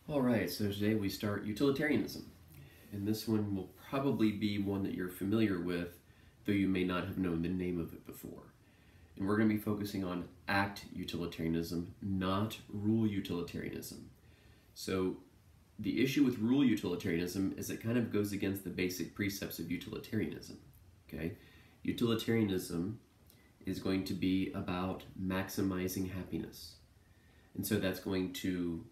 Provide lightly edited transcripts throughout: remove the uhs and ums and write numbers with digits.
All right, so today we start utilitarianism. And this one will probably be one that you're familiar with, though you may not have known the name of it before. And we're going to be focusing on act utilitarianism, not rule utilitarianism. So the issue with rule utilitarianism is it kind of goes against the basic precepts of utilitarianism. Okay? Utilitarianism is going to be about maximizing happiness. And so that's going to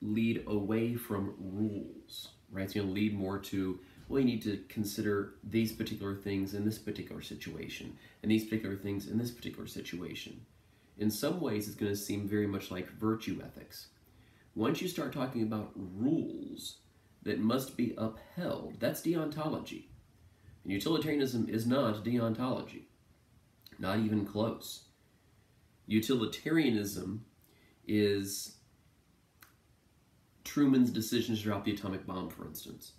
lead away from rules, right? It's going to lead more to, well, you need to consider these particular things in this particular situation, and these particular things in this particular situation. In some ways, it's going to seem very much like virtue ethics. Once you start talking about rules that must be upheld, that's deontology. And utilitarianism is not deontology, not even close. Utilitarianism is Truman's decision to drop the atomic bomb, for instance.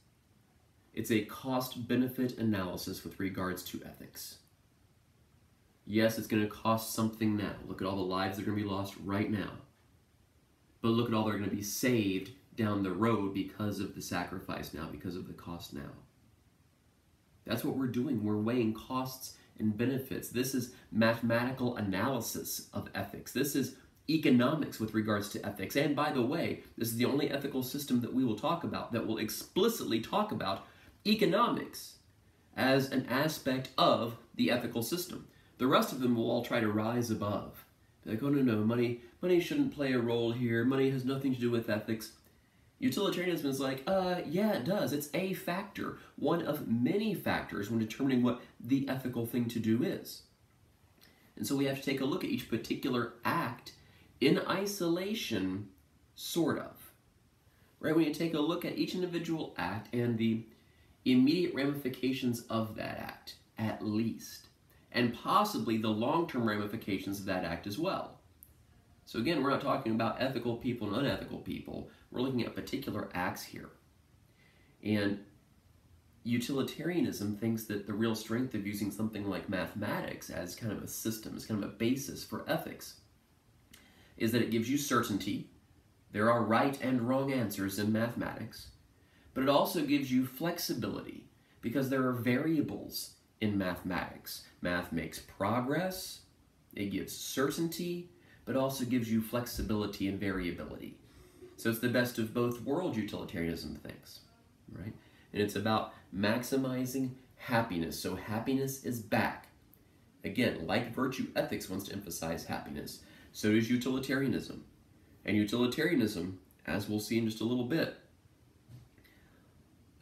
It's a cost-benefit analysis with regards to ethics. Yes, it's going to cost something now. Look at all the lives that are going to be lost right now. But look at all that are going to be saved down the road because of the sacrifice now, because of the cost now. That's what we're doing. We're weighing costs and benefits. This is mathematical analysis of ethics. This is economics with regards to ethics. And by the way, this is the only ethical system that we will talk about that will explicitly talk about economics as an aspect of the ethical system. The rest of them will all try to rise above. They're like, oh no, money shouldn't play a role here. Money has nothing to do with ethics. Utilitarianism is like, yeah, it does. It's a factor, one of many factors when determining what the ethical thing to do is. And so we have to take a look at each particular act in isolation, sort of. Right? When you take a look at each individual act and the immediate ramifications of that act, at least, and possibly the long-term ramifications of that act as well. So again, we're not talking about ethical people and unethical people. We're looking at particular acts here. And utilitarianism thinks that the real strength of using something like mathematics as kind of a system, as kind of a basis for ethics, is that it gives you certainty. There are right and wrong answers in mathematics. But it also gives you flexibility, because there are variables in mathematics. Math makes progress, it gives certainty, but also gives you flexibility and variability. So it's the best of both worlds, utilitarianism thinks, right? And it's about maximizing happiness. So happiness is back. Again, like virtue ethics wants to emphasize happiness, so does utilitarianism. And utilitarianism, as we'll see in just a little bit,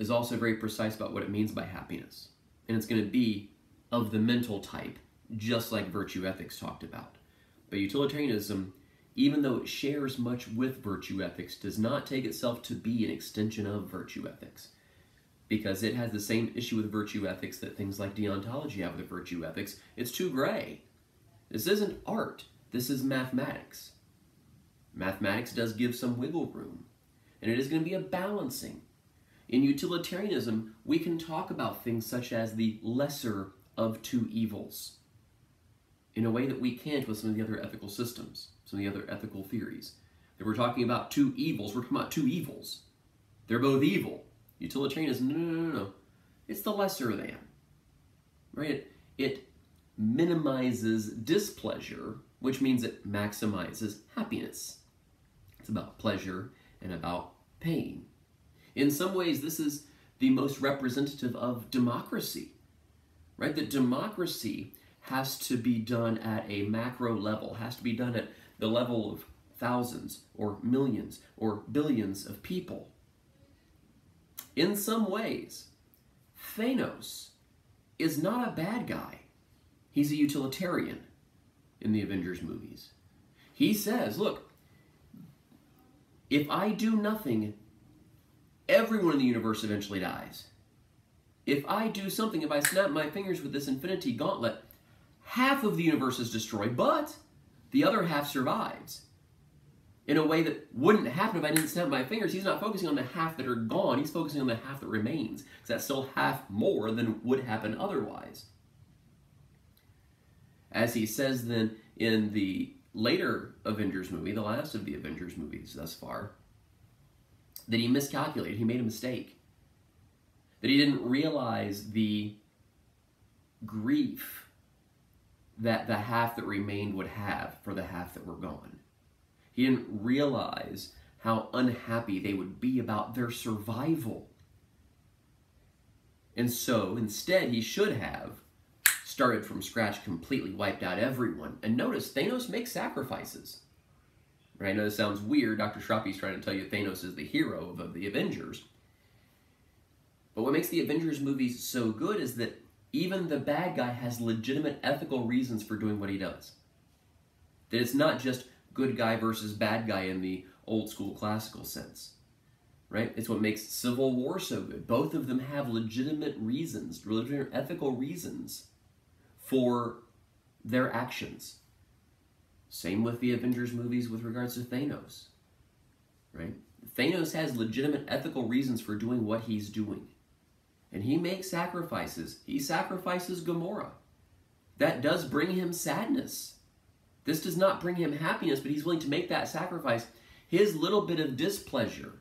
is also very precise about what it means by happiness. And it's going to be of the mental type, just like virtue ethics talked about. But utilitarianism, even though it shares much with virtue ethics, does not take itself to be an extension of virtue ethics, because it has the same issue with virtue ethics that things like deontology have with virtue ethics. It's too gray. This isn't art. This is mathematics. Mathematics does give some wiggle room, and it is going to be a balancing. In utilitarianism, we can talk about things such as the lesser of two evils in a way that we can't with some of the other ethical systems, some of the other ethical theories. If we're talking about two evils, we're talking about two evils. They're both evil. Utilitarianism, no. It's the lesser than, right? It minimizes displeasure, which means it maximizes happiness. It's about pleasure and about pain. In some ways, this is the most representative of democracy, right? That democracy has to be done at a macro level, has to be done at the level of thousands or millions or billions of people. In some ways, Thanos is not a bad guy. He's a utilitarian in the Avengers movies. He says, look, if I do nothing, everyone in the universe eventually dies. If I do something, if I snap my fingers with this infinity gauntlet, half of the universe is destroyed, but the other half survives. In a way that wouldn't happen if I didn't snap my fingers. He's not focusing on the half that are gone, he's focusing on the half that remains, because that's still half more than would happen otherwise. As he says then in the later Avengers movie, the last of the Avengers movies thus far, that he miscalculated, he made a mistake, that he didn't realize the grief that the half that remained would have for the half that were gone. He didn't realize how unhappy they would be about their survival. And so, instead, he should have started from scratch, completely wiped out everyone. And notice, Thanos makes sacrifices. Right? I know this sounds weird. Dr. Shrapi's trying to tell you Thanos is the hero of the Avengers. But what makes the Avengers movies so good is that even the bad guy has legitimate ethical reasons for doing what he does. That it's not just good guy versus bad guy in the old school classical sense. Right? It's what makes Civil War so good. Both of them have legitimate reasons, legitimate ethical reasons for their actions. Same with the Avengers movies with regards to Thanos. Right? Thanos has legitimate ethical reasons for doing what he's doing. And he makes sacrifices. He sacrifices Gamora. That does bring him sadness. This does not bring him happiness, but he's willing to make that sacrifice. His little bit of displeasure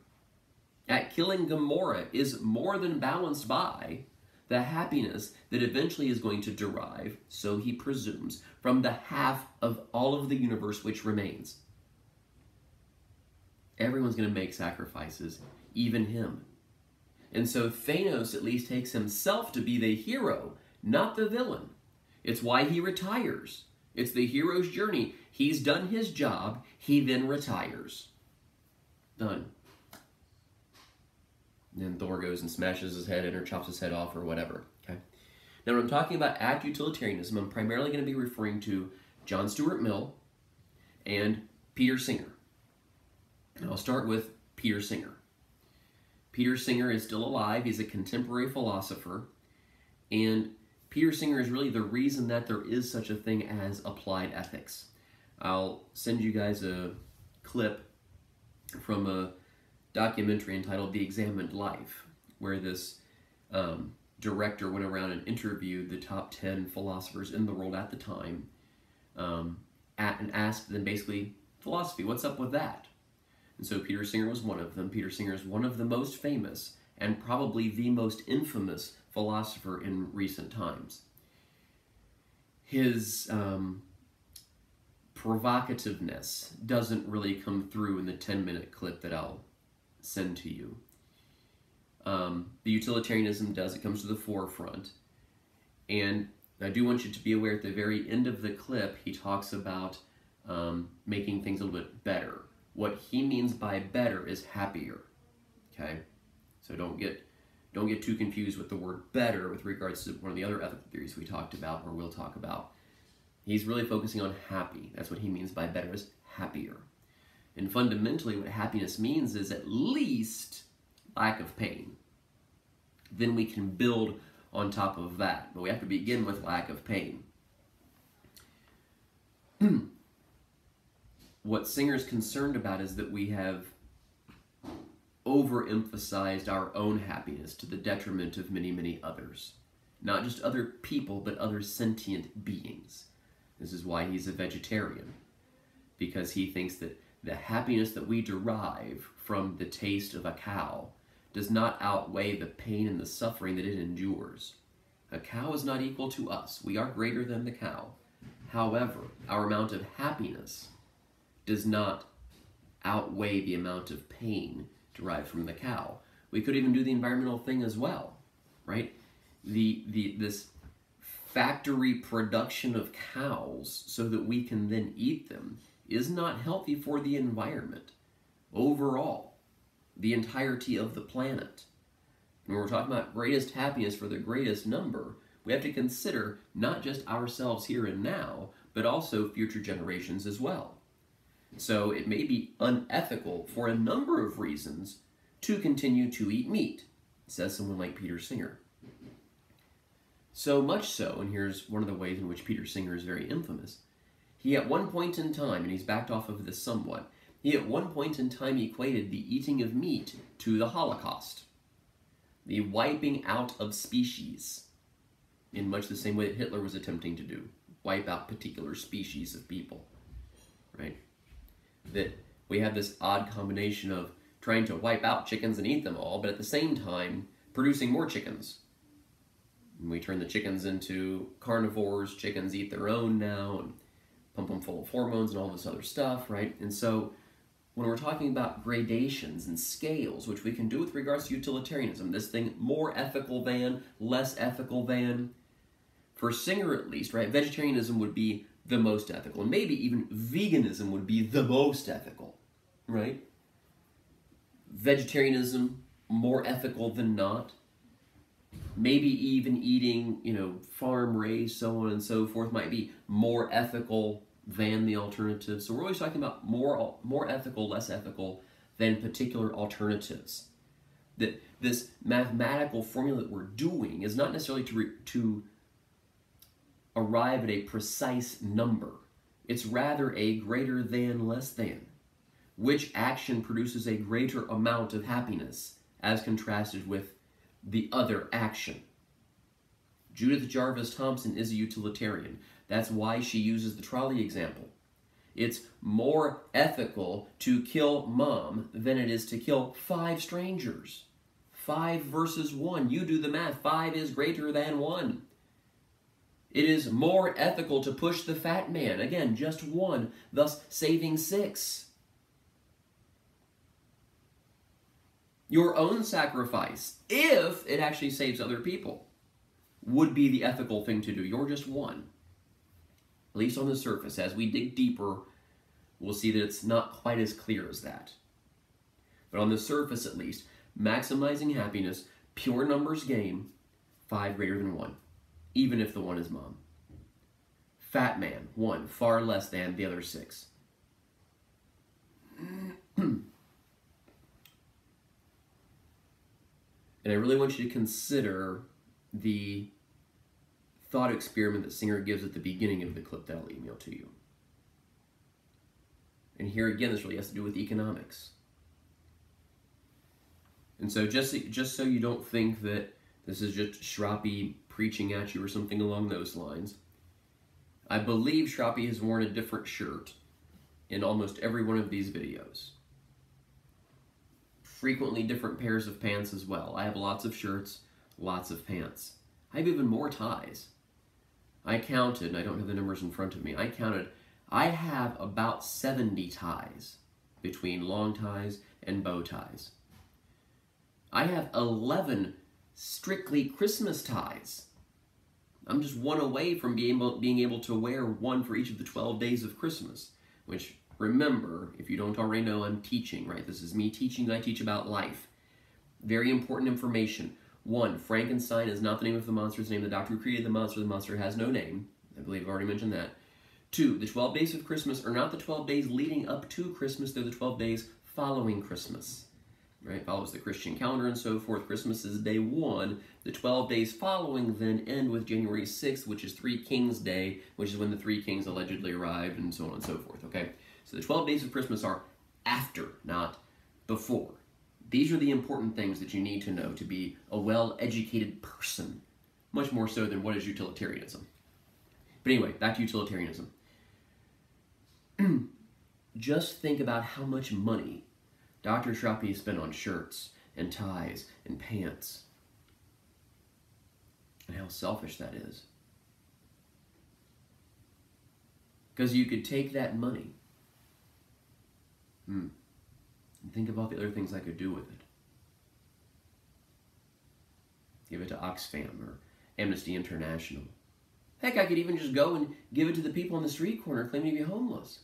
at killing Gamora is more than balanced by the happiness that eventually is going to derive, so he presumes, from the half of all of the universe which remains. Everyone's going to make sacrifices, even him. And so Thanos at least takes himself to be the hero, not the villain. It's why he retires. It's the hero's journey. He's done his job, he then retires. Done. And then Thor goes and smashes his head in or chops his head off or whatever. Okay. Now when I'm talking about act utilitarianism, I'm primarily going to be referring to John Stuart Mill and Peter Singer. And I'll start with Peter Singer. Peter Singer is still alive. He's a contemporary philosopher. And Peter Singer is really the reason that there is such a thing as applied ethics. I'll send you guys a clip from a documentary entitled The Examined Life, where this director went around and interviewed the top 10 philosophers in the world at the time and asked them basically, philosophy, what's up with that? And so Peter Singer was one of them. Peter Singer is one of the most famous and probably the most infamous philosopher in recent times. His provocativeness doesn't really come through in the 10-minute clip that I'll send to you. The utilitarianism does. It comes to the forefront. And I do want you to be aware at the very end of the clip, he talks about making things a little bit better. What he means by better is happier. Okay? So don't get too confused with the word better with regards to one of the other ethical theories we talked about or will talk about. He's really focusing on happy. That's what he means by better, is happier. And fundamentally what happiness means is at least lack of pain. Then we can build on top of that. But we have to begin with lack of pain. What Singer's concerned about is that we have overemphasized our own happiness to the detriment of many, many others. Not just other people, but other sentient beings. This is why he's a vegetarian. Because he thinks that the happiness that we derive from the taste of a cow does not outweigh the pain and the suffering that it endures. A cow is not equal to us. We are greater than the cow. However, our amount of happiness does not outweigh the amount of pain derived from the cow. We could even do the environmental thing as well, right? This factory production of cows so that we can then eat them is not healthy for the environment overall, the entirety of the planet. When we're talking about greatest happiness for the greatest number, we have to consider not just ourselves here and now, but also future generations as well. So it may be unethical for a number of reasons to continue to eat meat, says someone like Peter Singer. So much so, and here's one of the ways in which Peter Singer is very infamous, he at one point in time, and he's backed off of this somewhat, he at one point in time equated the eating of meat to the Holocaust, the wiping out of species, in much the same way that Hitler was attempting to do, wipe out particular species of people, right? That we have this odd combination of trying to wipe out chickens and eat them all, but at the same time producing more chickens. And we turn the chickens into carnivores. Chickens eat their own now and pump them full of hormones and all this other stuff, right? And so when we're talking about gradations and scales, which we can do with regards to utilitarianism, this thing more ethical than, less ethical than, for Singer at least, right, vegetarianism would be the most ethical, and maybe even veganism would be the most ethical, right? Vegetarianism, more ethical than not. Maybe even eating, farm-raised, so on and so forth, might be more ethical than the alternative. So we're always talking about more ethical, less ethical than particular alternatives. That this mathematical formula that we're doing is not necessarily to arrive at a precise number. It's rather a greater than, less than. Which action produces a greater amount of happiness as contrasted with the other action? Judith Jarvis Thomson is a utilitarian. That's why she uses the trolley example. It's more ethical to kill mom than it is to kill 5 strangers. 5 versus 1. You do the math. 5 is greater than 1. It is more ethical to push the fat man. Again, just 1, thus saving 6. Your own sacrifice, if it actually saves other people, would be the ethical thing to do. You're just 1. At least on the surface. As we dig deeper, we'll see that it's not quite as clear as that. But on the surface, at least, maximizing happiness, pure numbers game, 5 greater than 1, even if the 1 is mom. Fat man, 1, far less than the other 6. And I really want you to consider the thought experiment that Singer gives at the beginning of the clip that I'll email to you. And here again, this really has to do with economics. And so just so you don't think that this is just Shroppy preaching at you or something along those lines, I believe Shroppy has worn a different shirt in almost every one of these videos. Frequently different pairs of pants as well. I have lots of shirts, lots of pants. I have even more ties. I counted, and I don't have the numbers in front of me, I have about 70 ties between long ties and bow ties. I have 11 strictly Christmas ties. I'm just 1 away from being able to wear 1 for each of the 12 days of Christmas, which, remember, if you don't already know, I'm teaching, right? This is me teaching, I teach about life. Very important information. 1, Frankenstein is not the name of the monster, it's the name of the doctor who created the monster has no name. I believe I've already mentioned that. 2, the 12 days of Christmas are not the 12 days leading up to Christmas, they're the 12 days following Christmas. Right? Follows the Christian calendar and so forth. Christmas is day 1. The 12 days following then end with January 6th, which is 3 Kings Day, which is when the 3 kings allegedly arrived, and so on and so forth, okay? So the 12 days of Christmas are after, not before. These are the important things that you need to know to be a well-educated person, much more so than what is utilitarianism. But anyway, back to utilitarianism. Just think about how much money Dr. Shroppy spent on shirts and ties and pants, and how selfish that is. Because you could take that money and think of all the other things I could do with it. Give it to Oxfam or Amnesty International. Heck, I could even just go and give it to the people on the street corner claiming to be homeless.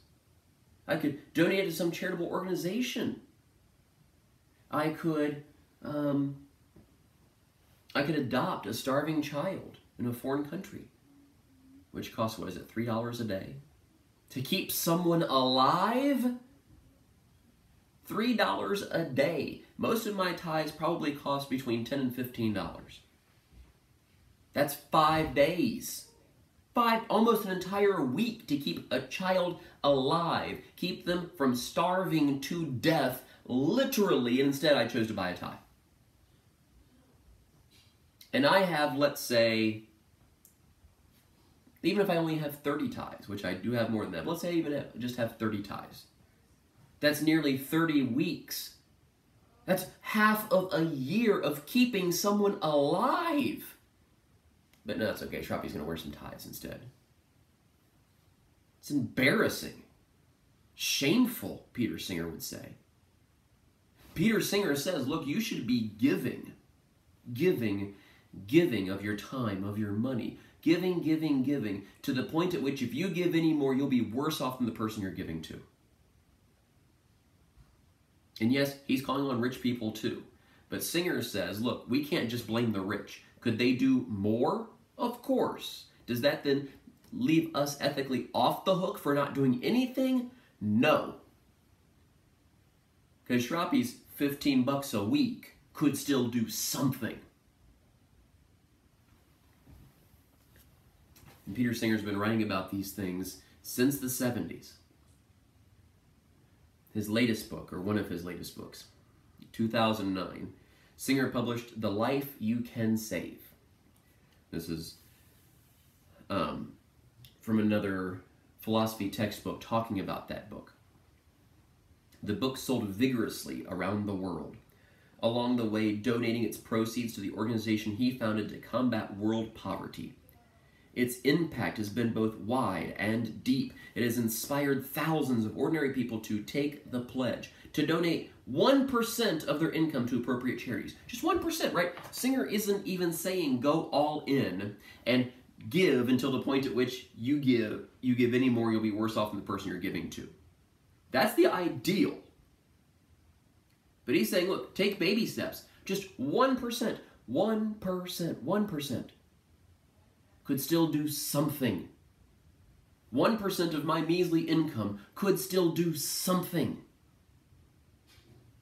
I could donate it to some charitable organization. I could adopt a starving child in a foreign country, which costs, what is it, $3 a day? To keep someone alive? $3 a day. Most of my ties probably cost between $10 and $15. That's 5 days. Almost an entire week to keep a child alive. Keep them from starving to death, literally, and instead I chose to buy a tie. And I have, let's say, even if I only have 30 ties, which I do have more than that, let's say I even just have 30 ties. That's nearly 30 weeks That's half of a year of keeping someone alive. But no, it's okay. Shrapi's going to wear some ties instead. It's embarrassing. Shameful, Peter Singer would say. Peter Singer says, look, you should be giving of your time, of your money. Giving, to the point at which if you give any more, you'll be worse off than the person you're giving to. And yes, he's calling on rich people too. But Singer says, look, we can't just blame the rich. Could they do more? Of course. Does that then leave us ethically off the hook for not doing anything? No. Because Shrapi's $15 a week could still do something. And Peter Singer's been writing about these things since the 70s. His latest book, or one of his latest books, 2009, Singer published The Life You Can Save. This is from another philosophy textbook talking about that book. The book sold vigorously around the world, along the way donating its proceeds to the organization he founded to combat world poverty. Its impact has been both wide and deep. It has inspired thousands of ordinary people to take the pledge, to donate 1% of their income to appropriate charities. Just 1%, right? Singer isn't even saying go all in and give until the point at which you give any more, you'll be worse off than the person you're giving to. That's the ideal. But he's saying, look, take baby steps. Just 1%, 1% could still do something. 1% of my measly income could still do something.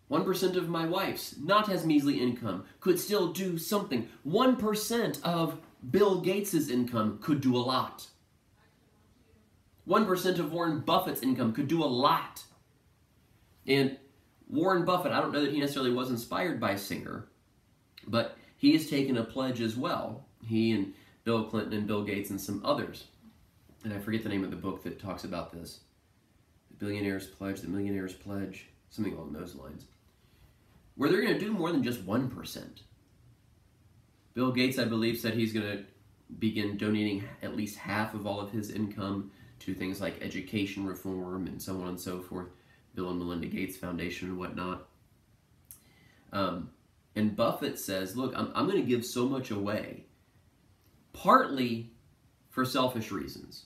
1% of my wife's, not as measly income, could still do something. 1% of Bill Gates' income could do a lot. 1% of Warren Buffett's income could do a lot. And Warren Buffett, I don't know that he necessarily was inspired by Singer, but he has taken a pledge as well. He and Bill Clinton and Bill Gates and some others. And I forget the name of the book that talks about this. The Billionaire's Pledge, The Millionaire's Pledge, something along those lines. Where they're going to do more than just 1%. Bill Gates, I believe, said he's going to begin donating at least half of all of his income to things like education reform and so on and so forth. Bill and Melinda Gates Foundation and whatnot. And Buffett says, look, I'm going to give so much away, partly for selfish reasons.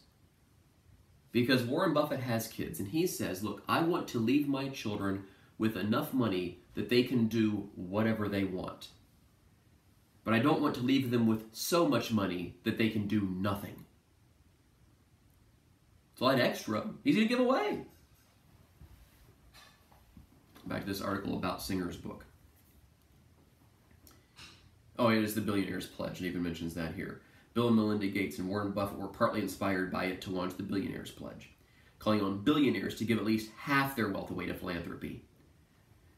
Because Warren Buffett has kids, and he says, look, I want to leave my children with enough money that they can do whatever they want. But I don't want to leave them with so much money that they can do nothing. It's a lot extra. He's going to give away. Back to this article about Singer's book. Oh, it is The Billionaire's Pledge. It even mentions that here. Bill and Melinda Gates and Warren Buffett were partly inspired by it to launch The Billionaire's Pledge, calling on billionaires to give at least half their wealth away to philanthropy.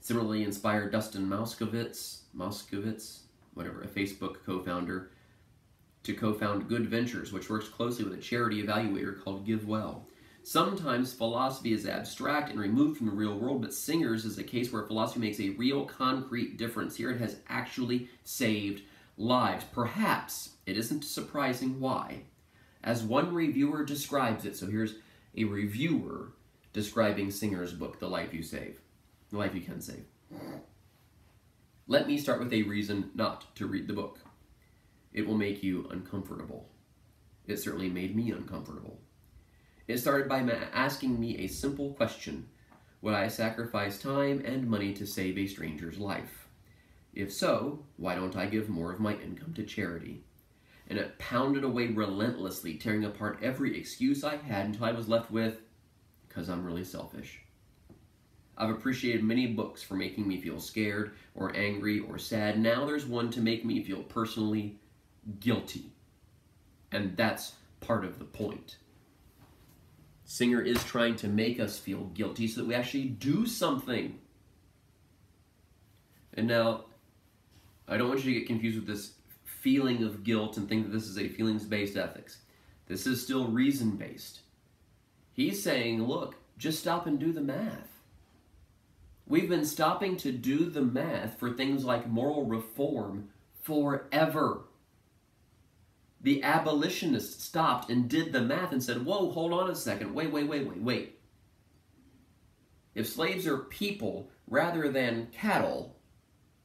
Similarly inspired Dustin Moskovitz, whatever, a Facebook co-founder, to co-found Good Ventures, which works closely with a charity evaluator called GiveWell. Sometimes philosophy is abstract and removed from the real world, but Singer's is a case where philosophy makes a real concrete difference. Here it has actually saved lives. Perhaps it isn't surprising why. As one reviewer describes it, so here's a reviewer describing Singer's book, The Life You Can Save. Let me start with a reason not to read the book. It will make you uncomfortable. It certainly made me uncomfortable. It started by asking me a simple question. Would I sacrifice time and money to save a stranger's life? If so, why don't I give more of my income to charity? And it pounded away relentlessly, tearing apart every excuse I had until I was left with, because I'm really selfish. I've appreciated many books for making me feel scared or angry or sad. Now there's one to make me feel personally guilty. And that's part of the point. Singer is trying to make us feel guilty so that we actually do something. And now, I don't want you to get confused with this feeling of guilt and think that this is a feelings-based ethics. This is still reason-based. He's saying, look, just stop and do the math. We've been stopping to do the math for things like moral reform forever. The abolitionists stopped and did the math and said, whoa, hold on a second, wait. If slaves are people rather than cattle,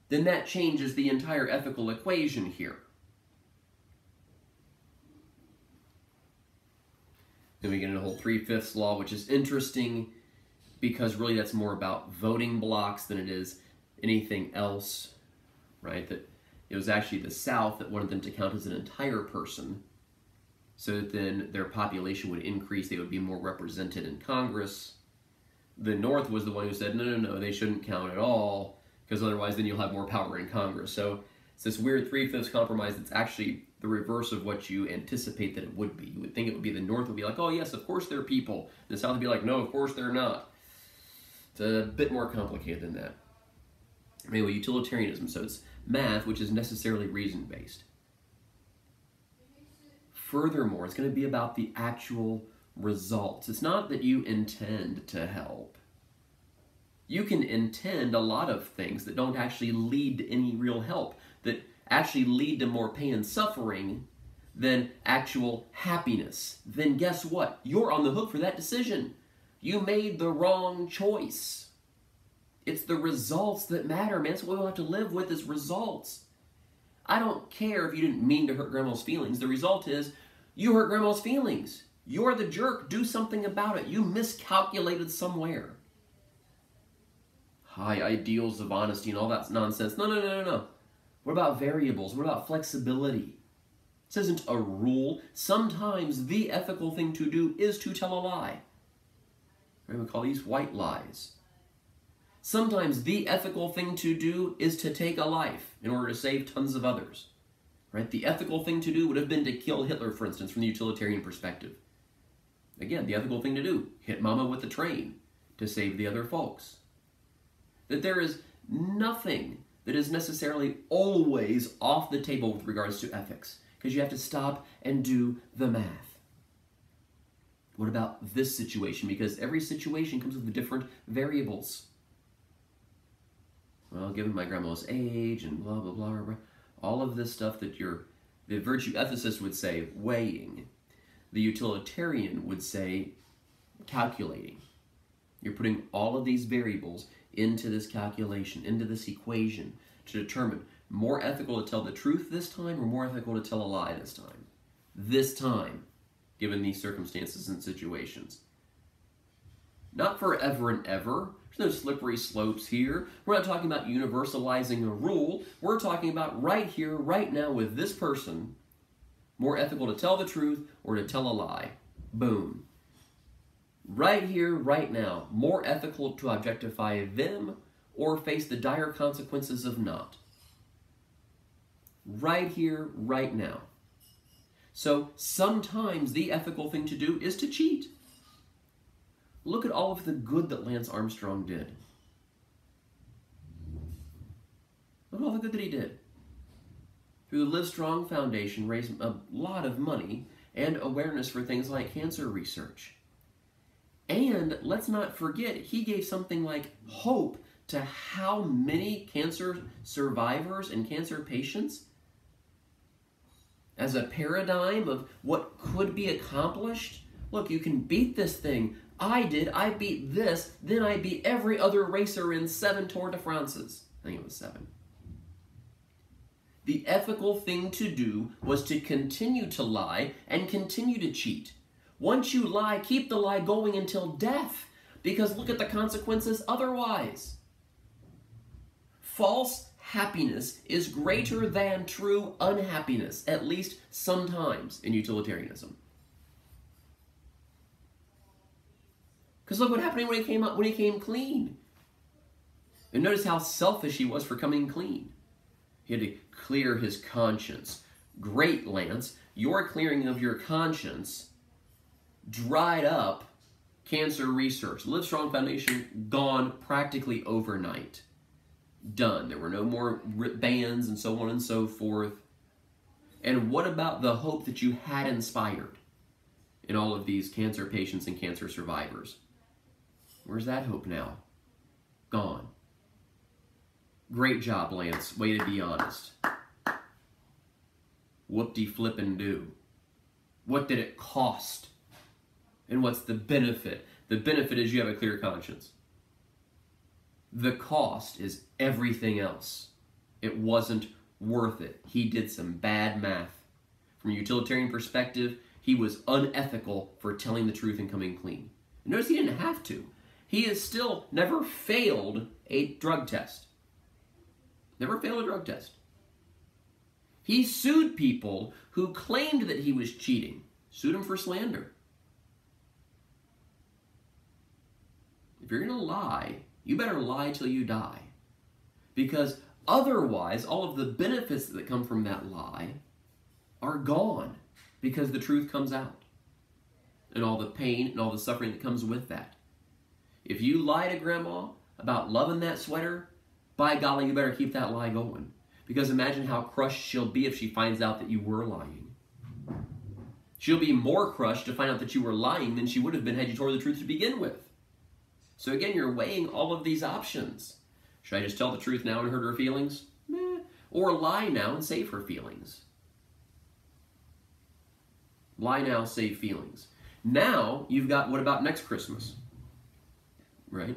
then that changes the entire ethical equation here. Then we get into the whole 3/5 law, which is interesting because really that's more about voting blocks than it is anything else, right? That it was actually the South that wanted them to count as an entire person so that then their population would increase, they would be more represented in Congress. The North was the one who said, no, they shouldn't count at all, because otherwise then you'll have more power in Congress. So it's this weird 3/5 compromise that's actually the reverse of what you anticipate that it would be. You would think it would be the North would be like, oh yes, of course they're people. And the South would be like, no, of course they're not. It's a bit more complicated than that. Anyway, utilitarianism. So it's math, which is necessarily reason-based. Furthermore, it's going to be about the actual results. It's not that you intend to help. You can intend a lot of things that don't actually lead to any real help, that actually lead to more pain and suffering than actual happiness. Then guess what? You're on the hook for that decision. You made the wrong choice. It's the results that matter, man. That's what we'll have to live with, is results. I don't care if you didn't mean to hurt Grandma's feelings. The result is you hurt Grandma's feelings. You're the jerk. Do something about it. You miscalculated somewhere. High ideals of honesty and all that nonsense. No. What about variables? What about flexibility? This isn't a rule. Sometimes the ethical thing to do is to tell a lie. We're going to call these white lies. Sometimes the ethical thing to do is to take a life in order to save tons of others. Right? The ethical thing to do would have been to kill Hitler, for instance, from the utilitarian perspective. Again, the ethical thing to do, hit Mama with the train to save the other folks. That there is nothing that is necessarily always off the table with regards to ethics, because you have to stop and do the math. What about this situation? Because every situation comes with different variables. Well, given my grandma's age and blah, blah, blah, blah, all of this stuff that the virtue ethicist would say weighing, the utilitarian would say calculating. You're putting all of these variables into this calculation, into this equation, to determine more ethical to tell the truth this time or more ethical to tell a lie this time. This time, given these circumstances and situations. Not forever and ever. There's no slippery slopes here. We're not talking about universalizing a rule. We're talking about right here, right now with this person, more ethical to tell the truth or to tell a lie. Boom. Right here, right now, more ethical to objectify them or face the dire consequences of not. Right here, right now. So sometimes the ethical thing to do is to cheat. Look at all of the good that Lance Armstrong did. Look at all the good that he did. Through the Livestrong Foundation, raised a lot of money and awareness for things like cancer research. And let's not forget, he gave something like hope to how many cancer survivors and cancer patients as a paradigm of what could be accomplished. Look, you can beat this thing. I did. I beat this. Then I beat every other racer in 7 Tour de France's. I think it was 7. The ethical thing to do was to continue to lie and continue to cheat. Once you lie, keep the lie going until death, because look at the consequences otherwise. False happiness is greater than true unhappiness, at least sometimes in utilitarianism. Because look what happened when he came clean. And notice how selfish he was for coming clean. He had to clear his conscience. Great, Lance. Your clearing of your conscience dried up cancer research. The Livestrong Foundation gone practically overnight. Done. There were no more bans and so on and so forth. And what about the hope that you had inspired in all of these cancer patients and cancer survivors? Where's that hope now? Gone. Great job, Lance. Way to be honest. Whoop-de-flip-and-do. What did it cost? And what's the benefit? The benefit is you have a clear conscience. The cost is everything else. It wasn't worth it. He did some bad math. From a utilitarian perspective, he was unethical for telling the truth and coming clean. And notice he didn't have to. He has still never failed a drug test. Never failed a drug test. He sued people who claimed that he was cheating. Sued him for slander. If you're going to lie, you better lie till you die. Because otherwise, all of the benefits that come from that lie are gone because the truth comes out. And all the pain and all the suffering that comes with that. If you lie to Grandma about loving that sweater, by golly, you better keep that lie going. Because imagine how crushed she'll be if she finds out that you were lying. She'll be more crushed to find out that you were lying than she would have been had you told her the truth to begin with. So again, you're weighing all of these options. Should I just tell the truth now and hurt her feelings? Meh. Or lie now and save her feelings? Lie now, save feelings. Now, you've got, what about next Christmas? Right?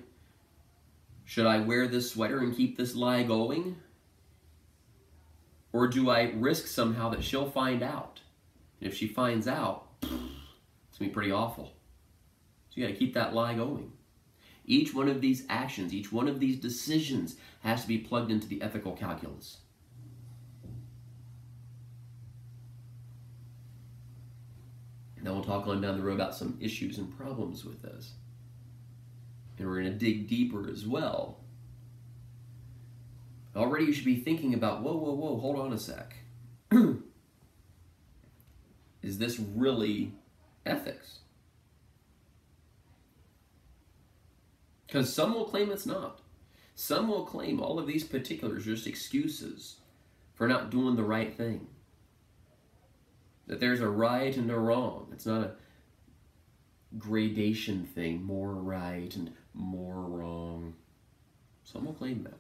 Should I wear this sweater and keep this lie going? Or do I risk somehow that she'll find out? And if she finds out, it's going to be pretty awful. So you got to keep that lie going. Each one of these actions, each one of these decisions has to be plugged into the ethical calculus. And then we'll talk on down the road about some issues and problems with this. And we're going to dig deeper as well. Already you should be thinking about, whoa, hold on a sec. Is this really ethics? Because some will claim it's not. Some will claim all of these particulars are just excuses for not doing the right thing. That there's a right and a wrong. It's not a gradation thing, more right and more wrong. Some will claim that.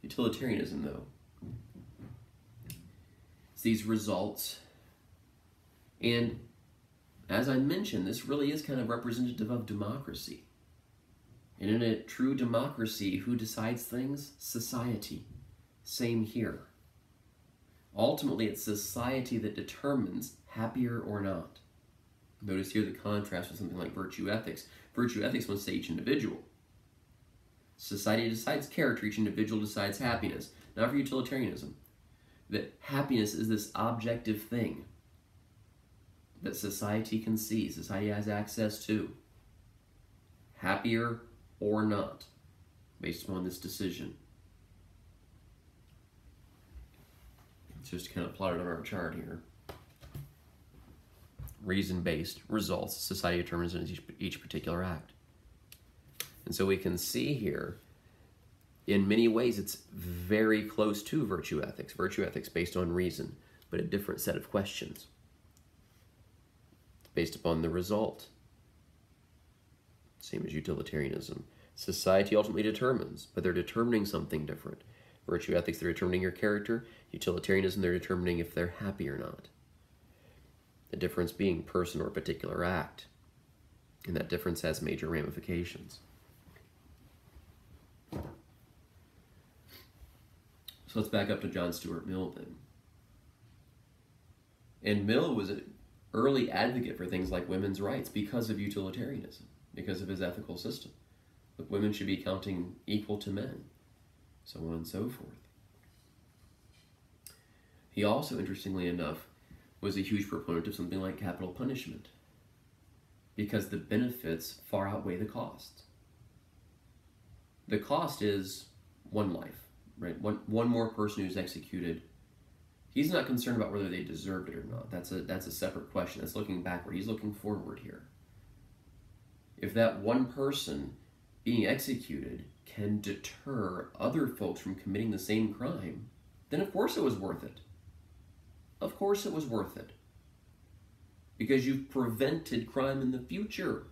Utilitarianism, though, it's these results. And as I mentioned, this really is kind of representative of democracy. And in a true democracy, who decides things? Society. Same here. Ultimately, it's society that determines happier or not. Notice here the contrast with something like virtue ethics. Virtue ethics wants to say each individual. Society decides character, each individual decides happiness. Not for utilitarianism. That happiness is this objective thing that society can see, society has access to. Happier or not, based upon this decision. It's just kind of plotted on our chart here. Reason-based results, society determines in each particular act. And so we can see here, in many ways, it's very close to virtue ethics. Virtue ethics based on reason, but a different set of questions. Based upon the result. Same as utilitarianism. Society ultimately determines, but they're determining something different. Virtue ethics, they're determining your character. Utilitarianism, they're determining if they're happy or not. The difference being person or particular act. And that difference has major ramifications. So let's back up to John Stuart Mill then. And Mill was an early advocate for things like women's rights because of utilitarianism, because of his ethical system. Look, women should be counting equal to men, so on and so forth. He also, interestingly enough, was a huge proponent of something like capital punishment because the benefits far outweigh the costs. The cost is one life, right? One more person who's executed. He's not concerned about whether they deserved it or not. That's a separate question. That's looking backward. He's looking forward here. If that one person being executed can deter other folks from committing the same crime, then of course it was worth it. Of course it was worth it. Because you've prevented crime in the future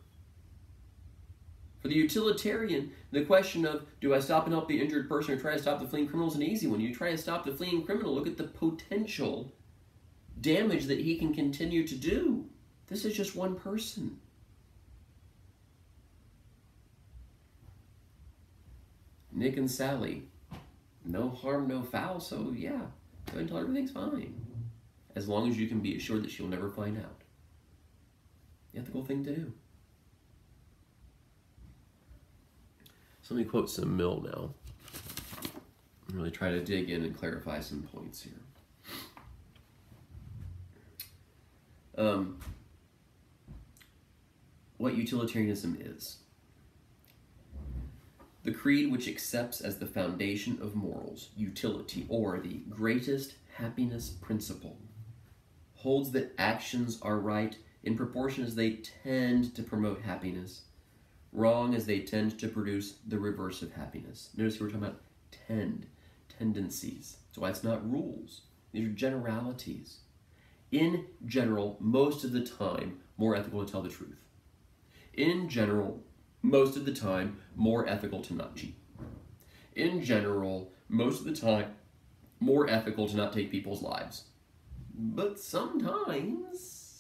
For the utilitarian, the question of, do I stop and help the injured person or try to stop the fleeing criminal is an easy one. You try to stop the fleeing criminal, look at the potential damage that he can continue to do. This is just one person. Nick and Sally, no harm, no foul, so yeah, go until everything's fine. As long as you can be assured that she'll never find out. The ethical thing to do. So let me quote some Mill now. And really try to dig in and clarify some points here. What utilitarianism is. The creed which accepts as the foundation of morals, utility, or the greatest happiness principle, holds that actions are right in proportion as they tend to promote happiness, wrong as they tend to produce the reverse of happiness. Notice we're talking about tendencies. So why it's not rules. These are generalities. In general, most of the time, more ethical to tell the truth. In general, most of the time, more ethical to not cheat. In general, most of the time, more ethical to not take people's lives. But sometimes,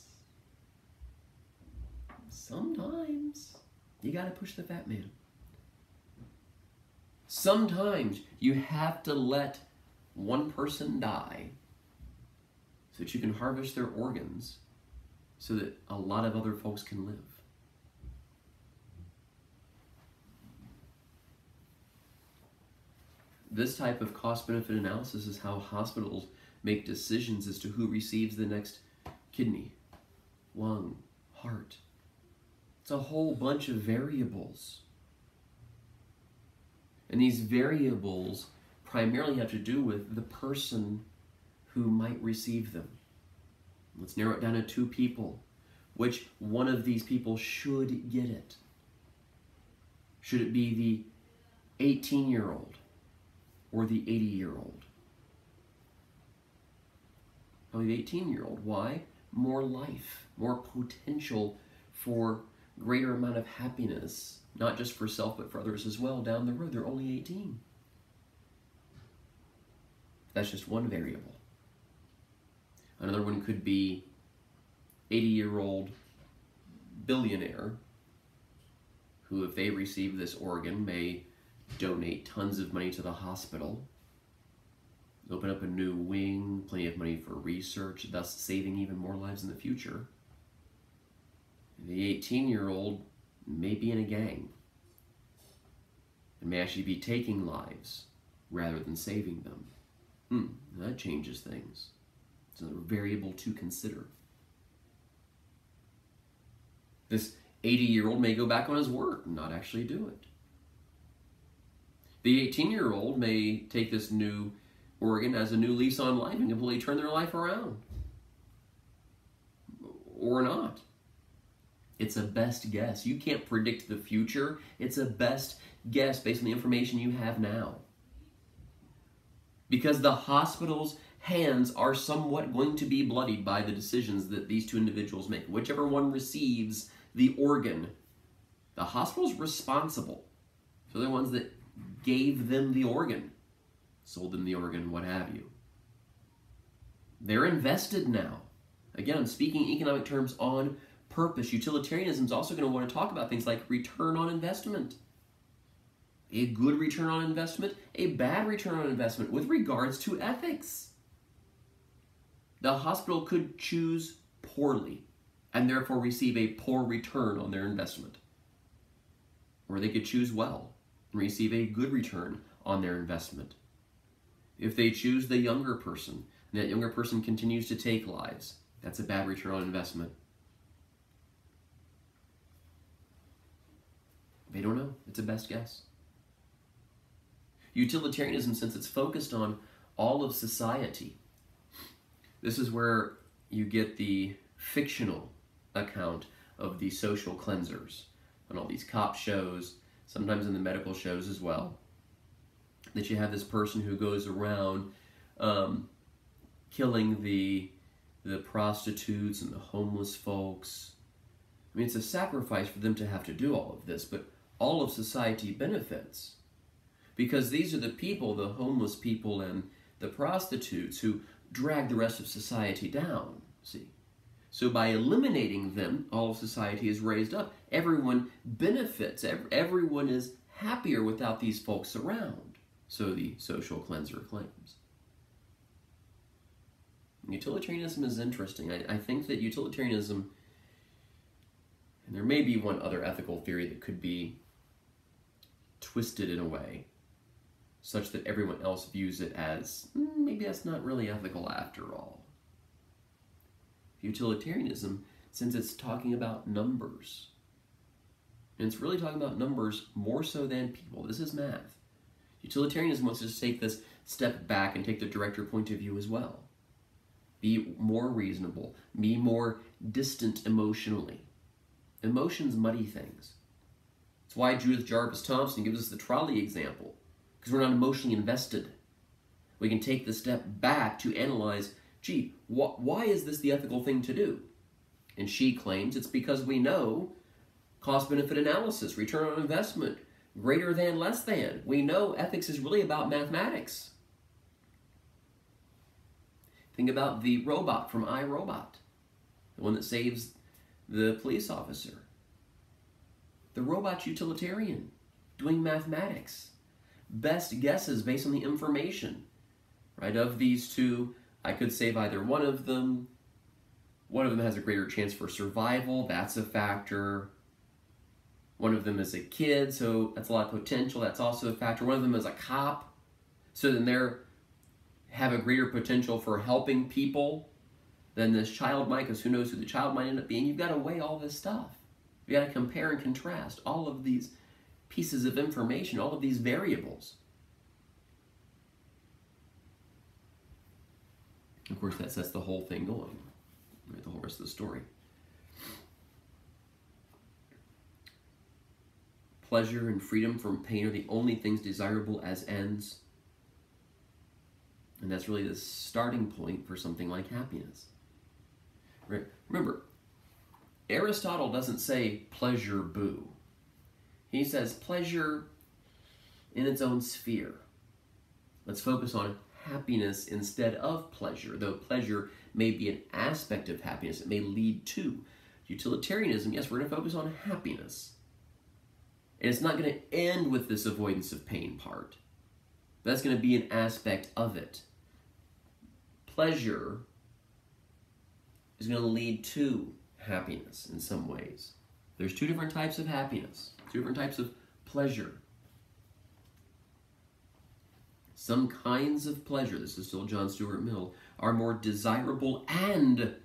you gotta push the fat man. Sometimes you have to let one person die so that you can harvest their organs so that a lot of other folks can live. This type of cost-benefit analysis is how hospitals make decisions as to who receives the next kidney, lung, heart. It's a whole bunch of variables. And these variables primarily have to do with the person who might receive them. Let's narrow it down to two people. Which one of these people should get it? Should it be the 18-year-old or the 80-year-old? Probably the 18-year-old. Why? More life, more potential for greater amount of happiness, not just for self, but for others as well down the road. They're only 18. That's just one variable. Another one could be 80-year-old billionaire who, if they receive this organ, may donate tons of money to the hospital, open up a new wing, plenty of money for research, thus saving even more lives in the future. The 18-year-old may be in a gang and may actually be taking lives rather than saving them. That changes things. It's another variable to consider. This 80-year-old may go back on his word and not actually do it. The 18-year-old may take this new organ as a new lease on life and completely turn their life around. Or not. It's a best guess. You can't predict the future. It's a best guess based on the information you have now. Because the hospital's hands are somewhat going to be bloodied by the decisions that these two individuals make. Whichever one receives the organ, the hospital's responsible. So they're the ones that gave them the organ, sold them the organ, what have you. They're invested now. Again, I'm speaking economic terms on purpose. Utilitarianism is also going to want to talk about things like return on investment. A good return on investment, a bad return on investment with regards to ethics. The hospital could choose poorly and therefore receive a poor return on their investment. Or they could choose well and receive a good return on their investment. If they choose the younger person and that younger person continues to take lives, that's a bad return on investment. They don't know. It's a best guess. Utilitarianism, since it's focused on all of society, this is where you get the fictional account of the social cleansers on all these cop shows, sometimes in the medical shows as well, that you have this person who goes around killing the prostitutes and the homeless folks. I mean, it's a sacrifice for them to have to do all of this, but all of society benefits. Because these are the people, the homeless people and the prostitutes, who drag the rest of society down, see? So by eliminating them, all of society is raised up. Everyone benefits. Everyone is happier without these folks around. So the social cleanser claims. Utilitarianism is interesting. I think that utilitarianism, and there may be one other ethical theory that could be twisted in a way such that everyone else views it as, maybe that's not really ethical after all. Utilitarianism, since it's talking about numbers, and it's really talking about numbers more so than people. This is math. Utilitarianism wants to take this step back and take the director point of view as well. Be more reasonable. Be more distant emotionally. Emotions muddy things. That's why Judith Jarvis Thompson gives us the trolley example, because we're not emotionally invested. We can take the step back to analyze, gee, why is this the ethical thing to do? And she claims it's because we know cost-benefit analysis, return on investment, greater than, less than. We know ethics is really about mathematics. Think about the robot from iRobot, the one that saves the police officer. The robot's utilitarian, doing mathematics. Best guesses based on the information, right? Of these two, I could save either one of them. One of them has a greater chance for survival. That's a factor. One of them is a kid, so that's a lot of potential. That's also a factor. One of them is a cop, so then they're have a greater potential for helping people than this child might, because who knows who the child might end up being. You've got to weigh all this stuff. You've got to compare and contrast all of these pieces of information, all of these variables. Of course, that sets the whole thing going, right? The whole rest of the story. Pleasure and freedom from pain are the only things desirable as ends. And that's really the starting point for something like happiness. Right? Remember, Aristotle doesn't say pleasure boo. He says pleasure in its own sphere. Let's focus on happiness instead of pleasure, though pleasure may be an aspect of happiness. It may lead to utilitarianism. Yes, we're going to focus on happiness. And it's not going to end with this avoidance of pain part. That's going to be an aspect of it. Pleasure is going to lead to happiness in some ways. There's two different types of happiness, two different types of pleasure. Some kinds of pleasure, this is still John Stuart Mill, are more desirable and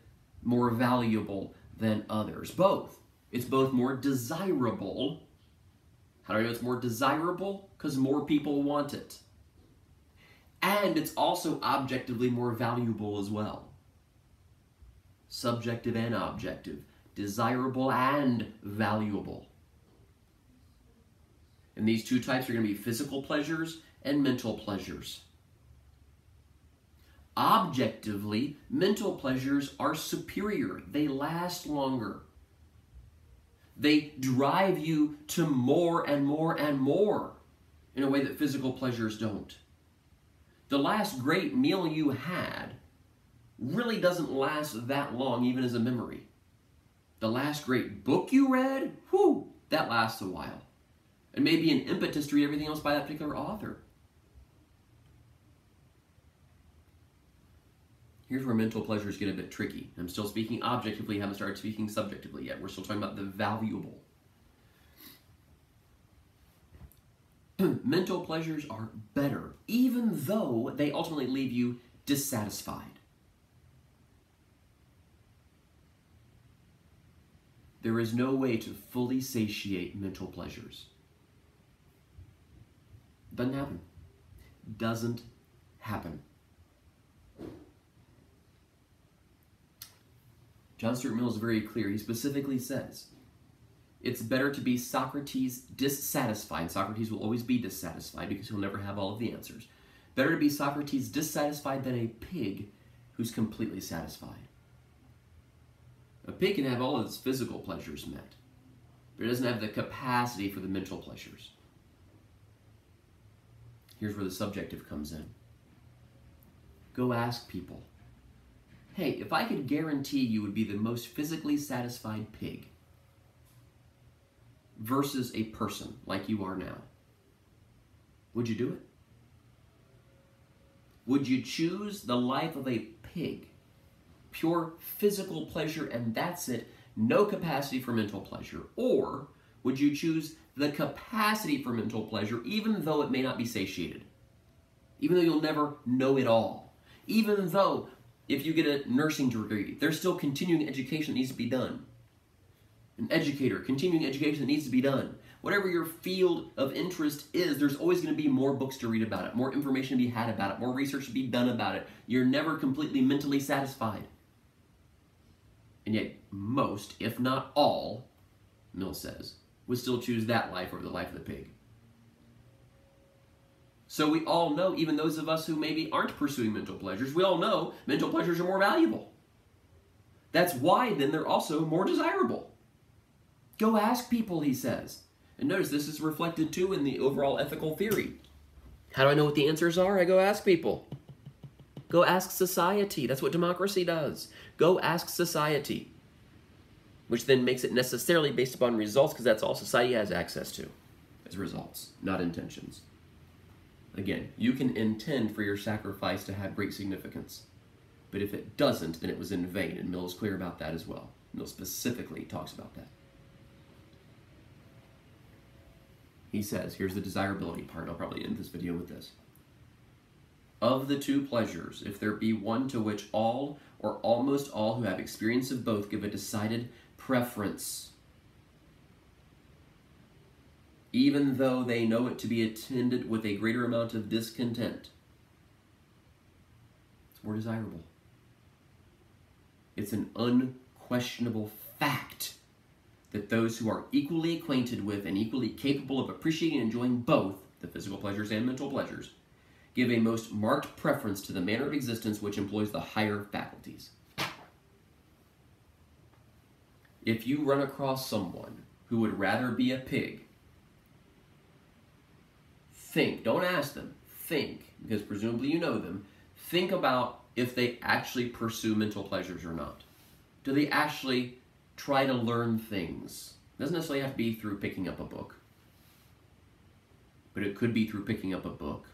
more valuable than others. Both. It's both more desirable. How do I know it's more desirable? Because more people want it. And it's also objectively more valuable as well. Subjective and objective. Desirable and valuable. And these two types are going to be physical pleasures and mental pleasures. Objectively, mental pleasures are superior. They last longer. They drive you to more and more and more in a way that physical pleasures don't. The last great meal you had really doesn't last that long, even as a memory. The last great book you read, whew, that lasts a while. And maybe an impetus to read everything else by that particular author. Here's where mental pleasures get a bit tricky. I'm still speaking objectively, haven't started speaking subjectively yet. We're still talking about the valuable. Mental pleasures are better, even though they ultimately leave you dissatisfied. There is no way to fully satiate mental pleasures. Doesn't happen. Doesn't happen. John Stuart Mill is very clear. He specifically says, it's better to be Socrates dissatisfied. Socrates will always be dissatisfied because he'll never have all of the answers. Better to be Socrates dissatisfied than a pig who's completely satisfied. A pig can have all of its physical pleasures met, but it doesn't have the capacity for the mental pleasures. Here's where the subjective comes in. Go ask people, hey, if I could guarantee you would be the most physically satisfied pig versus a person like you are now, would you do it? Would you choose the life of a pig, pure physical pleasure and that's it, no capacity for mental pleasure? Or would you choose the capacity for mental pleasure even though it may not be satiated? Even though you'll never know it all? Even though if you get a nursing degree, there's still continuing education that needs to be done. An educator, continuing education that needs to be done. Whatever your field of interest is, there's always going to be more books to read about it, more information to be had about it, more research to be done about it. You're never completely mentally satisfied. And yet most, if not all, Mill says, would still choose that life over the life of the pig. So we all know, even those of us who maybe aren't pursuing mental pleasures, we all know mental pleasures are more valuable. That's why then they're also more desirable. Go ask people, he says. And notice this is reflected too in the overall ethical theory. How do I know what the answers are? I go ask people. Go ask society. That's what democracy does. Go ask society. Which then makes it necessarily based upon results, because that's all society has access to as results, not intentions. Again, you can intend for your sacrifice to have great significance. But if it doesn't, then it was in vain. And Mill is clear about that as well. Mill specifically talks about that. He says, here's the desirability part. I'll probably end this video with this. Of the two pleasures, if there be one to which all or almost all who have experience of both give a decided preference, even though they know it to be attended with a greater amount of discontent, it's more desirable. It's an unquestionable fact that those who are equally acquainted with and equally capable of appreciating and enjoying both the physical pleasures and mental pleasures give a most marked preference to the manner of existence which employs the higher faculties. If you run across someone who would rather be a pig, think, don't ask them, think, because presumably you know them, think about if they actually pursue mental pleasures or not. Do they actually try to learn things? It doesn't necessarily have to be through picking up a book, but it could be through picking up a book.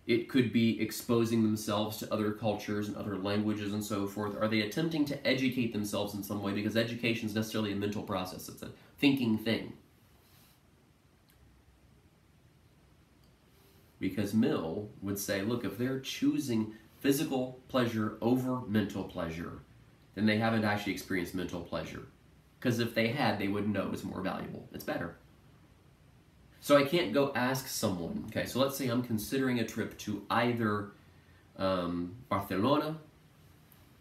It could be exposing themselves to other cultures and other languages and so forth. Are they attempting to educate themselves in some way? Because education is necessarily a mental process. It's a thinking thing. Because Mill would say, look, if they're choosing physical pleasure over mental pleasure, then they haven't actually experienced mental pleasure. Because if they had, they would know it's more valuable. It's better. So I can't go ask someone, okay, so let's say I'm considering a trip to either Barcelona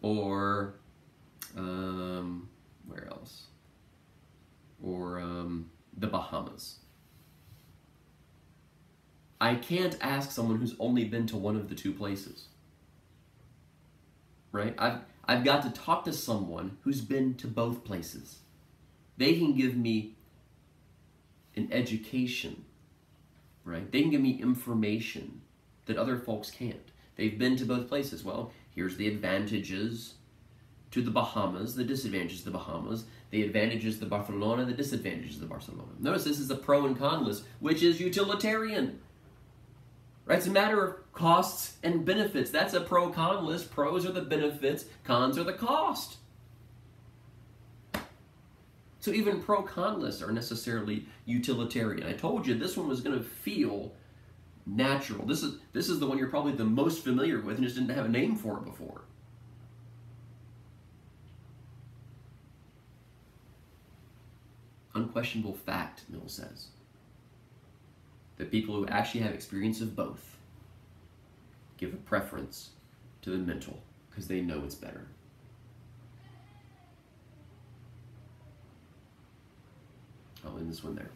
or, where else? Or the Bahamas. I can't ask someone who's only been to one of the two places, right? I've got to talk to someone who's been to both places. They can give me an education, right? They can give me information that other folks can't. They've been to both places. Well, here's the advantages to the Bahamas, the disadvantages of the Bahamas, the advantages of the Barcelona, the disadvantages of the Barcelona. Notice this is a pro and con list, which is utilitarian. Right? It's a matter of costs and benefits. That's a pro-con list. Pros are the benefits, cons are the cost. So even pro-con lists are necessarily utilitarian. I told you this one was going to feel natural. This is the one you're probably the most familiar with and just didn't have a name for it before. Unquestionable fact, Mill says, that people who actually have experience of both give a preference to the mental because they know it's better. I'll end this one there.